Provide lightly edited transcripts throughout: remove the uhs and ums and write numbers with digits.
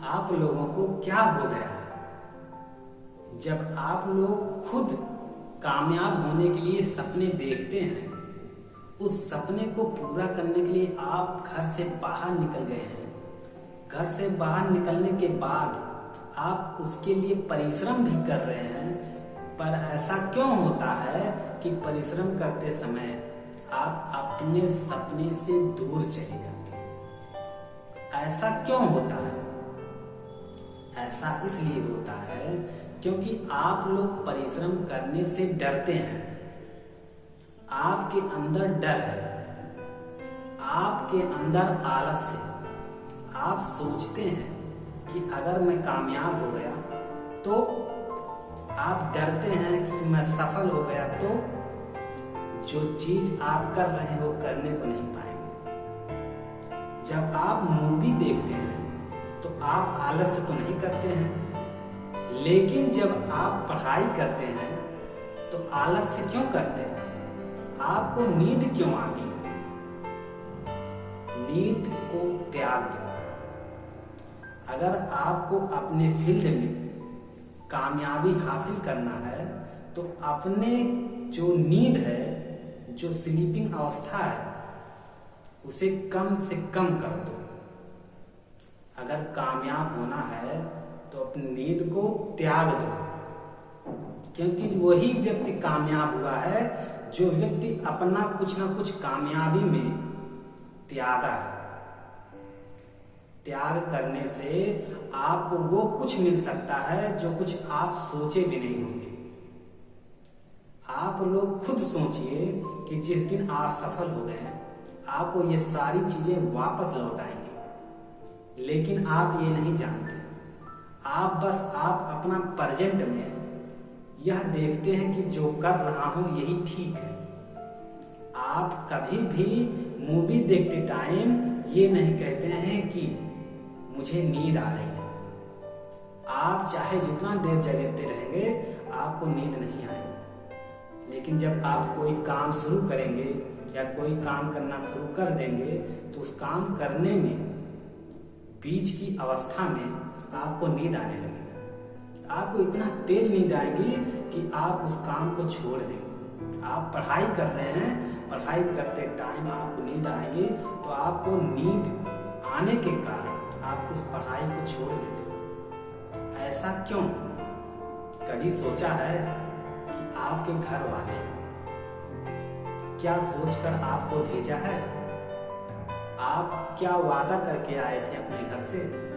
आप लोगों को क्या हो गया है जब आप लोग खुद कामयाब होने के लिए सपने देखते हैं, उस सपने को पूरा करने के लिए आप घर से बाहर निकल गए हैं। घर से बाहर निकलने के बाद आप उसके लिए परिश्रम भी कर रहे हैं, पर ऐसा क्यों होता है कि परिश्रम करते समय आप अपने सपने से दूर चले जाते हैं? ऐसा क्यों होता है? ऐसा इसलिए होता है क्योंकि आप लोग परिश्रम करने से डरते हैं। आपके अंदर डर है, आपके अंदर आलस है। आप सोचते हैं कि अगर मैं कामयाब हो गया तो, आप डरते हैं कि मैं सफल हो गया तो जो चीज आप कर रहे हैं वो करने को नहीं पाएंगे। जब आप मूवी देखते हैं तो आप आलस से तो नहीं करते हैं, लेकिन जब आप पढ़ाई करते हैं तो आलस से क्यों करते हैं? आपको नींद क्यों आती है? नींद को त्याग दो। अगर आपको अपने फील्ड में कामयाबी हासिल करना है तो अपने जो नींद है, जो स्लीपिंग अवस्था है, उसे कम से कम कर दो। अगर कामयाब होना है तो अपनी नींद को त्याग दो, क्योंकि वही व्यक्ति कामयाब हुआ है जो व्यक्ति अपना कुछ ना कुछ कामयाबी में त्यागा है। त्याग करने से आपको वो कुछ मिल सकता है जो कुछ आप सोचे भी नहीं होंगे। आप लोग खुद सोचिए कि जिस दिन आप सफल हो गए आपको ये सारी चीजें वापस लौट आएंगी, लेकिन आप ये नहीं जानते। आप अपना प्रेजेंट में यह देखते हैं कि जो कर रहा हूं यही ठीक है। आप कभी भी मूवी देखते टाइम ये नहीं कहते हैं कि मुझे नींद आ रही है। आप चाहे जितना देर जगते रहेंगे आपको नींद नहीं आएगी, लेकिन जब आप कोई काम शुरू करेंगे या कोई काम करना शुरू कर देंगे तो उस काम करने में बीच की अवस्था में आपको नींद आने लगेगी। आपको इतना तेज नींद आएगी कि आप उस काम को छोड़ देंगे। आप पढ़ाई कर रहे हैं, पढ़ाई करते टाइम आपको नींद आएगी तो आपको नींद आने के कारण आप उस पढ़ाई को छोड़ देते। ऐसा क्यों? कभी सोचा है कि आपके घर वाले क्या सोचकर आपको भेजा है? आप क्या वादा करके आए थे अपने घर से?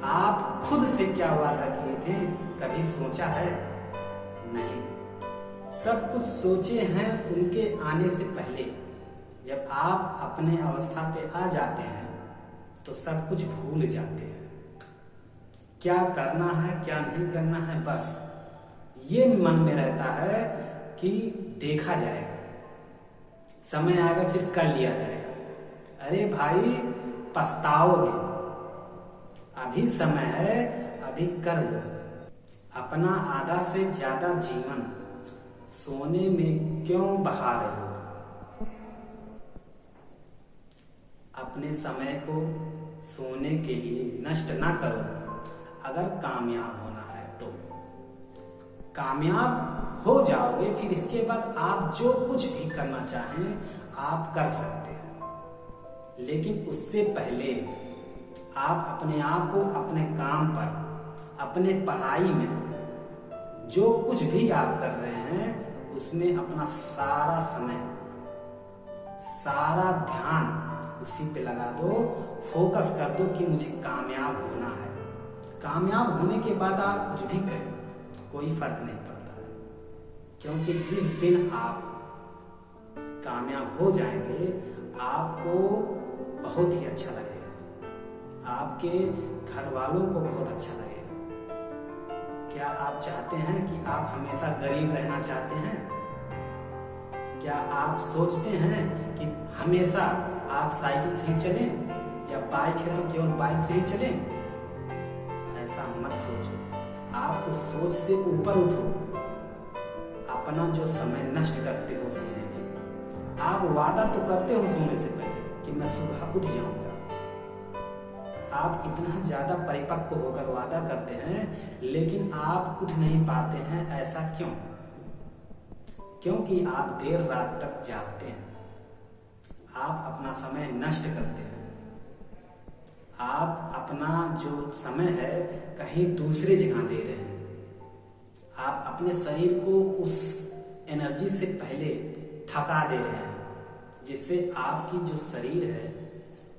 आप खुद से क्या वादा किए थे? कभी सोचा है? नहीं। सब कुछ सोचे हैं उनके आने से पहले। जब आप अपने अवस्था पे आ जाते हैं तो सब कुछ भूल जाते हैं। क्या करना है क्या नहीं करना है, बस ये मन में रहता है कि देखा जाएगा, समय आएगा फिर कर लिया जाएगा। अरे भाई, पछताओगे। अभी समय है, अभी कर लो। अपना आधा से ज्यादा जीवन सोने में क्यों बहा रहे हो? अपने समय को सोने के लिए नष्ट ना करो। अगर कामयाब होना है तो कामयाब हो जाओगे, फिर इसके बाद आप जो कुछ भी करना चाहें आप कर सकते हैं। लेकिन उससे पहले आप अपने आप को अपने काम पर, अपने पढ़ाई में जो कुछ भी आप कर रहे हैं उसमें अपना सारा समय, सारा ध्यान उसी पे लगा दो। फोकस कर दो कि मुझे कामयाब होना है। कामयाब होने के बाद आप कुछ भी करें, कोई फर्क नहीं पड़ता है, क्योंकि जिस दिन आप कामयाब हो जाएंगे आपको बहुत ही अच्छा लगेगा, आपके घर वालों को बहुत अच्छा लगेगा। क्या आप चाहते हैं कि आप हमेशा गरीब रहना चाहते हैं? क्या आप सोचते हैं कि हमेशा आप साइकिल से ही चलें, या बाइक है तो केवल बाइक से ही चलें? ऐसा मत सोचो। आप उस सोच से ऊपर उठो। अपना जो समय नष्ट करते हो सोने में, आप वादा तो करते हो सोने से पहले कि मैं सुबह उठ जाऊंगा। आप इतना ज्यादा परिपक्व होकर वादा करते हैं लेकिन आप उठ नहीं पाते हैं, ऐसा क्यों? क्योंकि आप देर रात तक जागते हैं, आप अपना समय नष्ट करते हैं, आप अपना जो समय है कहीं दूसरे जगह दे रहे हैं। आप अपने शरीर को उस एनर्जी से पहले थका दे रहे हैं, जिससे आपकी जो शरीर है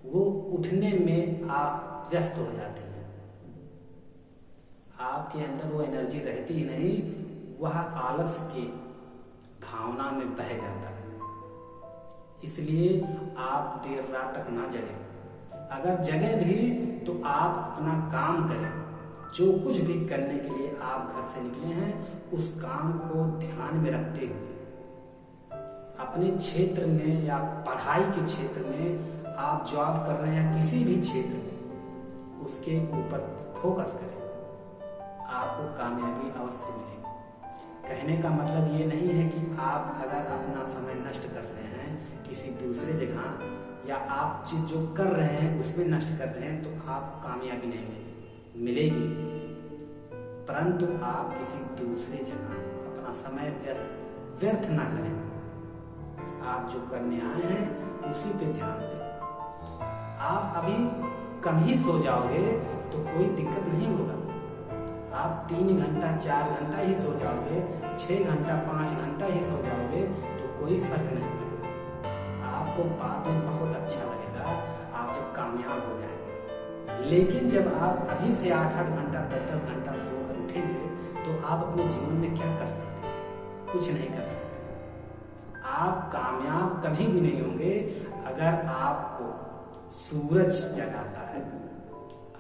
वो उठने में आप व्यस्त हो जाते हैं। आपके अंदर वो एनर्जी रहती ही नहीं, वह आलस की भावना में बह जाता है। इसलिए आप देर रात तक ना जगें। अगर जगह भी तो आप अपना काम करें। जो कुछ भी करने के लिए आप घर से निकले हैं उस काम को ध्यान में रखते हुए अपने क्षेत्र में या पढ़ाई के क्षेत्र में आप जॉब कर रहे हैं या किसी भी क्षेत्र में उसके ऊपर फोकस करें, आपको कामयाबी अवश्य मिलेगी। कहने का मतलब ये नहीं है कि आप अगर अपना समय नष्ट कर रहे हैं किसी दूसरे जगह या आप जो कर रहे हैं उसमें नष्ट कर रहे हैं तो आपको कामयाबी नहीं मिलेगी, परंतु आप किसी दूसरे जगह अपना समय व्यर्थ ना करें। आप जो करने आए हैं उसी पे ध्यान दें। आप अभी कम ही सो जाओगे तो कोई दिक्कत नहीं होगा। आप 3 घंटा 4 घंटा ही सो जाओगे, 6 घंटा 5 घंटा ही सो जाओगे तो कोई फर्क नहीं पड़ेगा। आपको बाद में बहुत अच्छा लगेगा आप जब कामयाब हो जाएंगे। लेकिन जब आप अभी से 8-8 घंटा 10-10 घंटा सोकर उठेंगे तो आप अपने जीवन में क्या कर सकते हैं? कुछ नहीं कर सकते। आप कामयाब कभी भी नहीं होंगे अगर आपको सूरज जगाता है।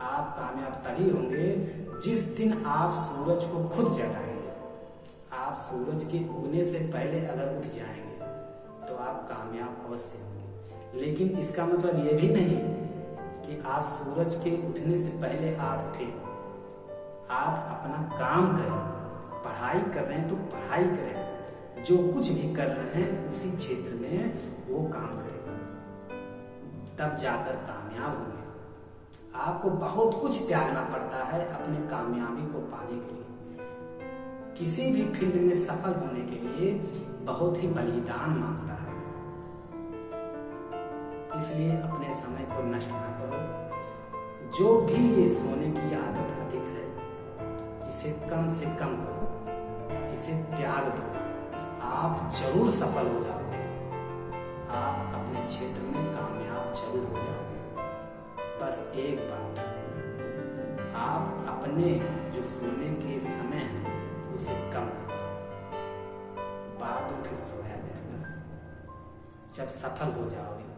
आप कामयाब तभी होंगे जिस दिन आप सूरज को खुद जगाएंगे। आप सूरज के उगने से पहले अगर उठ जाएंगे तो आप कामयाब अवश्य होंगे। लेकिन इसका मतलब ये भी नहीं कि आप सूरज के उठने से पहले आप उठे। आप अपना काम करें, पढ़ाई कर रहे हैं तो पढ़ाई करें, जो कुछ भी कर रहे हैं उसी क्षेत्र में वो काम करें, तब जाकर कामयाब होंगे। आपको बहुत कुछ त्यागना पड़ता है अपने कामयाबी को पाने के लिए। किसी भी फील्ड में सफल होने के लिए बहुत ही बलिदान मांगता है। इसलिए अपने समय को नष्ट ना करो। जो भी ये सोने की आदत अधिक है इसे कम से कम करो, इसे त्याग दो। आप जरूर सफल हो जाओगे, आप अपने क्षेत्र में कामयाब जरूर हो जाओगे। बस एक बात, आप अपने जो सोने के समय है उसे कम करो। बाद में फिर सोया जाएगा जब सफल हो जाओगे।